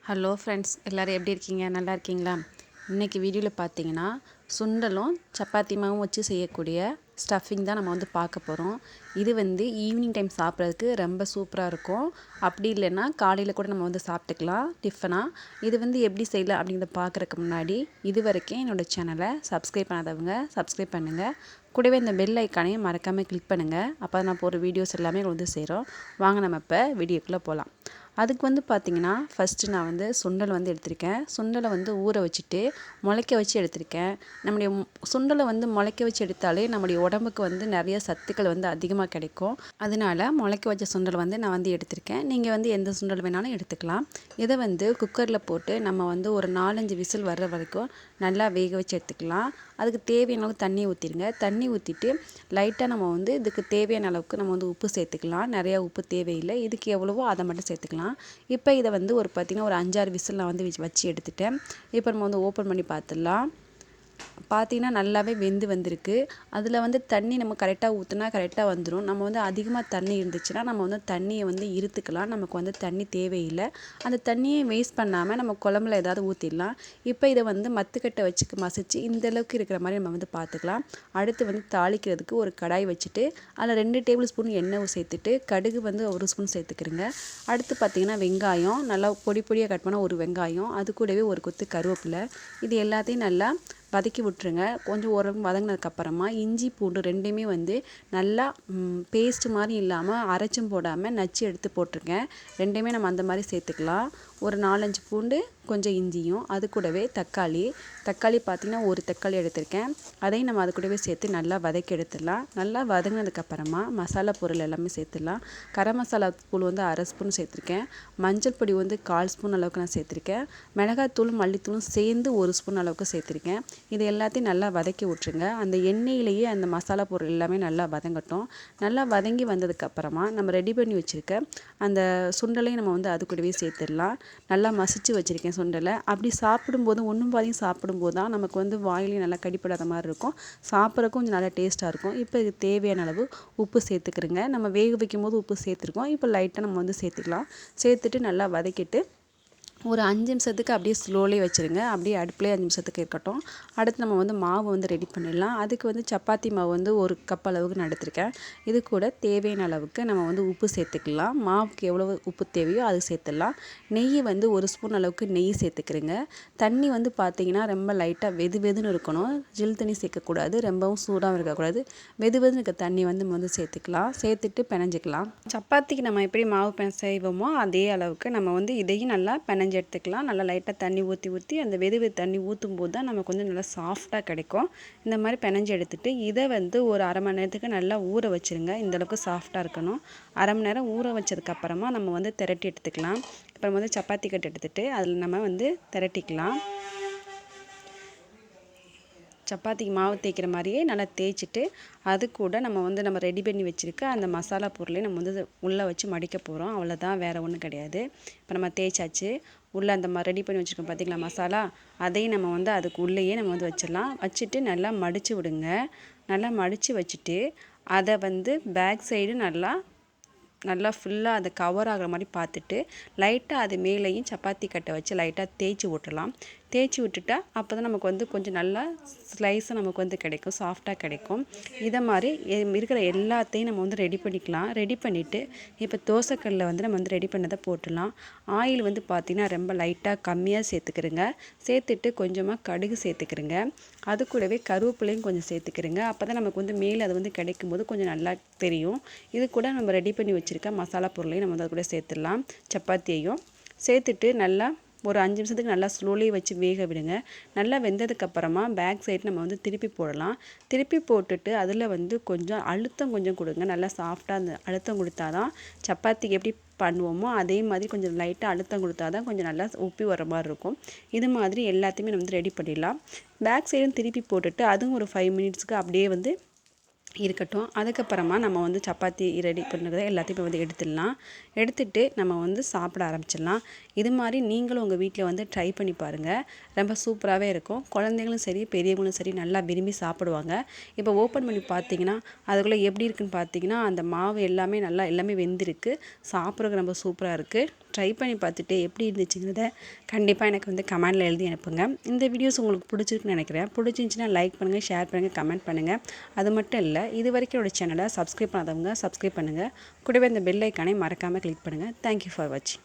Hello friends, எல்லோரும் எப்படி இருக்கீங்க? நல்லா இருக்கீங்களா? இன்றைக்கி வீடியோவில் பார்த்தீங்கன்னா சுண்டலும் சப்பாத்தி மாவும் வச்சு செய்யக்கூடிய ஸ்டஃபிங் தான் நம்ம பார்க்க போகிறோம். இது ஈவினிங் டைம் சாப்பிட்றதுக்கு ரொம்ப சூப்பராக இருக்கும். அப்படி இல்லைன்னா காலையில் கூட நம்ம சாப்பிட்டுக்கலாம் டிஃபனாக. இது எப்படி செய்யலாம் அப்படிங்கிறத பார்க்குறதுக்கு முன்னாடி இது வரைக்கும் என்னோடய சேனலை சப்ஸ்கிரைப் பண்ணாதவங்க சப்ஸ்கிரைப் பண்ணுங்கள். கூடவே இந்த பெல் ஐக்கானையும் மறக்காமல் கிளிக் பண்ணுங்கள். அப்போ நான் போகிற வீடியோஸ் எல்லாமே சேரும். வாங்க நம்ம இப்போ வீடியோக்குள்ளே போகலாம். அதுக்கு பார்த்திங்கன்னா ஃபஸ்ட்டு நான் சுண்டல் எடுத்திருக்கேன். சுண்டலை ஊற வச்சுட்டு முளைக்க வச்சு எடுத்திருக்கேன். நம்முடைய சுண்டலை முளைக்க வச்சு எடுத்தாலே நம்முடைய உடம்புக்கு நிறைய சத்துக்கள் அதிகமாக கிடைக்கும். அதனால முளைக்க வச்ச சுண்டல் நான் எடுத்திருக்கேன். நீங்கள் எந்த சுண்டல் வேணாலும் எடுத்துக்கலாம். இதை குக்கரில் போட்டு நம்ம ஒரு 4-5 விசில் வர்ற வரைக்கும் நல்லா வேக வச்சு எடுத்துக்கலாம். அதுக்கு தேவையான அளவுக்கு தண்ணி ஊற்றிடுங்க. தண்ணி ஊற்றிட்டு லைட்டாக நம்ம இதுக்கு தேவையான அளவுக்கு நம்ம உப்பு சேர்த்துக்கலாம். நிறையா உப்பு தேவையில்லை. இதுக்கு எவ்வளவோ அதை மட்டும் சேர்த்துக்கலாம். இப்போ இதை பார்த்திங்கன்னா ஒரு 5-6 விசில் நான் வச்சு எடுத்துட்டேன். இப்போ நம்ம ஓப்பன் பண்ணி பார்த்துடலாம். பார்த்திங்கன்னா நல்லாவே வெந்து வந்திருக்கு. அதில் தண்ணி நம்ம கரெக்டாக ஊற்றினா கரெக்டாக வந்துடும். நம்ம அதிகமாக தண்ணி இருந்துச்சுன்னா நம்ம தண்ணியை இருத்துக்கலாம். நமக்கு தண்ணி தேவையில்லை. அந்த தண்ணியை வேஸ்ட் பண்ணாமல் நம்ம குழம்புல ஏதாவது ஊற்றிடலாம். இப்போ இதை மத்துக்கட்டை வச்சு மசிச்சு இந்தளவுக்கு இருக்கிற மாதிரி நம்ம பார்த்துக்கலாம். அடுத்து தாளிக்கிறதுக்கு ஒரு கடாய் வச்சுட்டு அதில் 2 டேபிள் ஸ்பூன் எண்ணெய் சேர்த்துட்டு கடுகு 1 ஸ்பூன் சேர்த்துக்கிறேங்க. அடுத்து பார்த்திங்கன்னா வெங்காயம் நல்லா பொடி பொடியாக கட் பண்ண ஒரு வெங்காயம், அது கூடவே ஒரு கொத்து கருவேப்பிலை, இது எல்லாத்தையும் நல்லா வதக்கி விட்டுருங்க. கொஞ்சம் ஓரளவுக்கு வதங்கினதுக்கப்புறமா இஞ்சி பூண்டு ரெண்டையுமே நல்லா பேஸ்ட் மாதிரி இல்லாமல் அரைச்சும் போடாமல் நச்சு எடுத்து போட்டிருக்கேன். ரெண்டையுமே நம்ம அந்த மாதிரி சேர்த்துக்கலாம். ஒரு 4-5 பூண்டு, கொஞ்சம் இஞ்சியும், அது கூடவே தக்காளி பார்த்திங்கன்னா ஒரு தக்காளி எடுத்திருக்கேன். அதையும் நம்ம அது கூடவே சேர்த்து நல்லா வதக்கி எடுத்துடலாம். நல்லா வதங்கினதுக்கப்புறமா மசாலா பொருள் எல்லாமே சேர்த்துடலாம். கரம் மசாலா தூள் 1/2 ஸ்பூன் சேர்த்துருக்கேன். மஞ்சள் பொடி 1/4 ஸ்பூன் அளவுக்கு நான் சேர்த்துருக்கேன். மிளகாத்தூளும் மல்லித்தூளும் சேர்ந்து 1 ஸ்பூன் அளவுக்கு சேர்த்துருக்கேன். இது எல்லாத்தையும் நல்லா வதக்கி விட்ருங்க. அந்த எண்ணெயிலேயே அந்த மசாலா பொருள் எல்லாமே நல்லா வதங்கட்டும். நல்லா வதங்கி வந்ததுக்கப்புறமா நம்ம ரெடி பண்ணி வச்சுருக்க அந்த சுண்டலையும் நம்ம அது கூடவே சேர்த்துடலாம். நல்லா மசிச்சு வச்சுருக்கேன் சுண்டலை. அப்படி சாப்பிடும்போது ஒன்றும் பாதியும் சாப்பிடும்போது தான் நமக்கு வாயிலையும் நல்லா கடிப்படாத மாதிரி இருக்கும். சாப்பிட்றதுக்கும் கொஞ்சம் நல்லா டேஸ்ட்டாக இருக்கும். இப்போ இது தேவையான அளவு உப்பு சேர்த்துக்கிறேங்க. நம்ம வேக வைக்கும் போது உப்பு சேர்த்துருக்கோம். இப்போ லைட்டாக நம்ம சேர்த்துக்கலாம். சேர்த்துட்டு நல்லா வதக்கிட்டு ஒரு 5 நிமிஷத்துக்கு அப்படியே ஸ்லோலே வச்சுருங்க. அப்படியே அடுப்புலேயே 5 நிமிஷத்துக்கு இருக்கட்டும். அடுத்து நம்ம மாவு ரெடி பண்ணிடலாம். அதுக்கு சப்பாத்தி மாவு 1 கப் அளவுக்கு நான் எடுத்திருக்கேன். இது கூட தேவையான அளவுக்கு நம்ம உப்பு சேர்த்துக்கலாம். மாவுக்கு எவ்வளோ உப்பு தேவையோ அது சேர்த்துடலாம். நெய் 1 ஸ்பூன் அளவுக்கு நெய் சேர்த்துக்கிறேங்க. தண்ணி பார்த்திங்கன்னா ரொம்ப லைட்டாக வெது வெதுன்னு இருக்கணும். ஜில் தண்ணி சேர்க்கக்கூடாது, ரொம்பவும் சூடாகவும் இருக்கக்கூடாது. வெது வெதுன்னு இருக்க தண்ணி நம்ம சேர்த்துக்கலாம். சேர்த்துட்டு பிணைஞ்சிக்கலாம். சப்பாத்திக்கு நம்ம எப்படி மாவு செய்வோமோ அதே அளவுக்கு நம்ம இதையும் நல்லா எடுத்துக்கலாம். நல்லா லைட்டாக தண்ணி ஊற்றி அந்த வெது தண்ணி ஊற்றும் போது தான் நமக்கு நல்லா சாஃப்டாக கிடைக்கும். இந்த மாதிரி பிணைஞ்சு எடுத்துகிட்டு இதை ஒரு 1/2 மணி நேரத்துக்கு நல்லா ஊற வச்சுருங்க. இந்தளவுக்கு சாஃப்டாக இருக்கணும். 1/2 மணி நேரம் ஊற வச்சதுக்கப்புறமா நம்ம திரட்டி எடுத்துக்கலாம். இப்போ சப்பாத்தி கட்டு எடுத்துகிட்டு அதில் நம்ம திரட்டிக்கலாம். சப்பாத்திக்கு மாவு தேய்க்கிற மாதிரியே நல்லா தேய்ச்சிட்டு அது கூட நம்ம ரெடி பண்ணி வச்சுருக்க அந்த மசாலா பொருளையும் நம்ம உள்ளே வச்சு மடிக்க போகிறோம். அவ்வளோதான், வேறு ஒன்றும் கிடையாது. இப்போ நம்ம தேய்ச்சாச்சு. உள்ளே அந்த ரெடி பண்ணி வச்சுருக்கோம் பார்த்திங்களா மசாலா, அதையும் நம்ம அதுக்கு உள்ளேயே நம்ம வச்சிடலாம். வச்சுட்டு நல்லா மடித்து விடுங்க. நல்லா மடித்து வச்சுட்டு அதை பேக் சைடு நல்லா ஃபுல்லாக அதை கவர் ஆகிற மாதிரி பார்த்துட்டு லைட்டாக அது மேலேயும் சப்பாத்தி கட்டை வச்சு லைட்டாக தேய்ச்சி விட்டுடலாம். தேய்ச்சி விட்டுட்டா அப்போ தான் நமக்கு கொஞ்சம் நல்லா ஸ்லைஸாக நமக்கு கிடைக்கும், சாஃப்டாக கிடைக்கும். இதை மாதிரி இருக்கிற எல்லாத்தையும் நம்ம ரெடி பண்ணிக்கலாம். ரெடி பண்ணிவிட்டு இப்போ தோசைக்கல்லில் நம்ம ரெடி பண்ணதை போட்டுடலாம். ஆயில் பார்த்திங்கன்னா ரொம்ப லைட்டாக கம்மியாக சேர்த்துக்கிறேங்க. சேர்த்துட்டு கொஞ்சமாக கடுகு சேர்த்துக்கிறேங்க. அது கூடவே கருவேப்பிலையும் கொஞ்சம் சேர்த்துக்கிறேங்க. அப்போ தான் நமக்கு மேலே அது கிடைக்கும்போது கொஞ்சம் நல்லா தெரியும். இது கூட நம்ம ரெடி பண்ணி வச்சுருக்க மசாலா பொருளையும் நம்ம அது கூட சேர்த்துடலாம். சப்பாத்தியையும் சேர்த்துட்டு நல்லா ஒரு 5 நிமிஷத்துக்கு நல்லா ஸ்லோலி வச்சு வேக விடுங்க. நல்லா வெந்ததுக்கப்புறமா பேக் சைடு நம்ம திருப்பி போடலாம். திருப்பி போட்டுட்டு அதில் கொஞ்சம் அழுத்தம் கொஞ்சம் கொடுங்க. நல்லா சாஃப்டாக அந்த அழுத்தம் கொடுத்தா தான் சப்பாத்திக்கு எப்படி பண்ணுவோமோ அதே மாதிரி கொஞ்சம் லைட்டாக அழுத்தம் கொடுத்தா தான் கொஞ்சம் நல்லா உப்பி வர மாதிரி இருக்கும். இது மாதிரி எல்லாத்தையுமே நம்ம ரெடி பண்ணிடலாம். பேக் சைடும் திருப்பி போட்டுட்டு அதுவும் ஒரு 5 மினிட்ஸ்க்கு அப்படியே இருக்கட்டும். அதுக்கப்புறமா நம்ம சப்பாத்தி ரெடி பண்ணுறதை எல்லாத்தையும் இப்போ எடுத்துடலாம். எடுத்துகிட்டு நம்ம சாப்பிட ஆரம்பிச்சிடலாம். இது மாதிரி நீங்களும் உங்கள் வீட்டில் ட்ரை பண்ணி பாருங்கள். ரொம்ப சூப்பராகவே இருக்கும். குழந்தைங்களும் சரி பெரியவங்களும் சரி நல்லா விரும்பி சாப்பிடுவாங்க. இப்போ ஓப்பன் பண்ணி பார்த்தீங்கன்னா அதுக்குள்ளே எப்படி இருக்குன்னு பார்த்தீங்கன்னா அந்த மாவு எல்லாமே நல்லா எல்லாமே வெந்திருக்கு. சாப்பிட்றதுக்கு ரொம்ப சூப்பராக இருக்குது. ட்ரை பண்ணி பார்த்துட்டு எப்படி இருந்துச்சுங்கிறத கண்டிப்பாக எனக்கு வந்து கமெண்டில் எழுதி அனுப்புங்க. இந்த வீடியோஸ் உங்களுக்கு பிடிச்சிருக்குன்னு நினைக்கிறேன். பிடிச்சிருந்துச்சின்னா லைக் பண்ணுங்கள், ஷேர் பண்ணுங்கள், கமெண்ட் பண்ணுங்கள். அது மட்டும் இல்லை, இது வரைக்கும் என்னோட சேனலை சப்ஸ்கிரைப் பண்ணாதவங்க சப்ஸ்கிரைப் பண்ணுங்கள். கூடவே இந்த பெல் ஐக்கானை மறக்காமல் கிளிக் பண்ணுங்கள். தேங்க்யூ ஃபார் வாட்சிங்.